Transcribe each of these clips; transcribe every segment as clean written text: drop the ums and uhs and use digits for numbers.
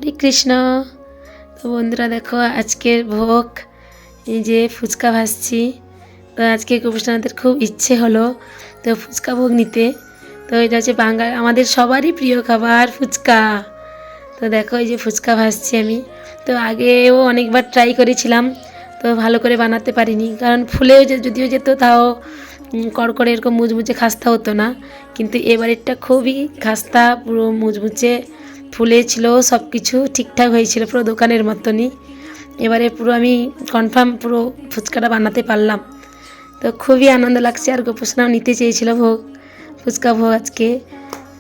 হরে কৃষ্ণ। তো বন্ধুরা দেখো আজকের ভোগ এই যে ফুচকা ভাজছি। তো আজকে গোপীনাথের খুব ইচ্ছে হলো তো ফুচকা ভোগ নিতে। তো এটা হচ্ছে বাঙাল আমাদের সবারই প্রিয় খাবার ফুচকা। তো দেখো এই যে ফুচকা ভাজছি আমি। তো আগেও অনেকবার ট্রাই করেছিলাম, তো ভালো করে বানাতে পারিনি, কারণ ফুলেও যদিও যেত তাও কড়কড়ে এরকম মুচমুচে খাস্তা হতো না। কিন্তু এবারেরটা খুবই খাস্তা, পুরো মুচমুচে ফুলেছিল, সব কিছু ঠিকঠাক হয়েছিল, পুরো দোকানের মতনই। এবারে পুরো আমি কনফার্ম পুরো ফুচকাটা বানাতে পারলাম। তো খুবই আনন্দ লাগছে। আর গোপোষণাও নিতে চেয়েছিল ফুচকা ভোগ আজকে।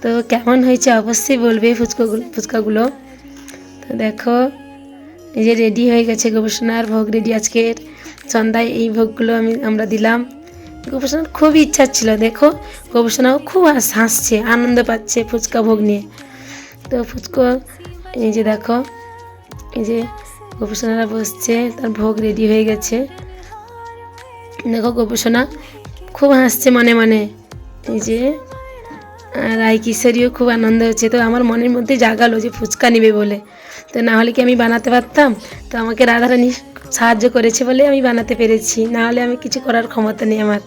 তো কেমন হয়েছে অবশ্যই বলবে ফুচকাগুলো। তো দেখো এই যে রেডি হয়ে গেছে গোপোষণার ভোগ রেডি। আজকের সন্ধ্যায় এই ভোগগুলো আমরা দিলাম। গোপোষণার খুবই ইচ্ছা ছিল, দেখো গোপোষণাও খুব হাসছে, আনন্দ পাচ্ছে ফুচকা ভোগ নিয়ে। তো ফুচকা এই যে দেখো এই যে গোপোষণারা বসছে, তার ভোগ রেডি হয়ে গেছে। দেখো গোপোষণা খুব হাসছে মনে মনে। এই যে রায় কিশোরীও খুব আনন্দ হচ্ছে। তো আমার মনের মধ্যে জাগালো যে ফুচকা নেবে বলে। তো না হলে কি আমি বানাতে পারতাম? তো আমাকে রাধারানী সাহায্য করেছে বলে আমি বানাতে পেরেছি, না হলে আমি কিছু করার ক্ষমতা নেই আমার।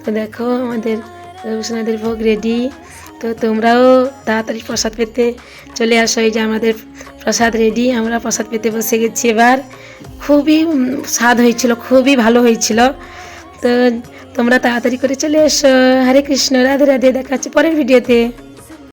তো দেখো আমাদের গোপোষণাদের ভোগ রেডি। তো তোমরাও তাড়াতাড়ি প্রসাদ পেতে চলে আসো। এই যে আমাদের প্রসাদ রেডি, আমরা প্রসাদ পেতে বসে গেছি এবার। খুবই স্বাদ হয়েছিল, খুবই ভালো হয়েছিল। তো তোমরা তাড়াতাড়ি করে চলে এসো। হরে কৃষ্ণ, রাধে রাধে। দেখা হচ্ছে পরের ভিডিওতে।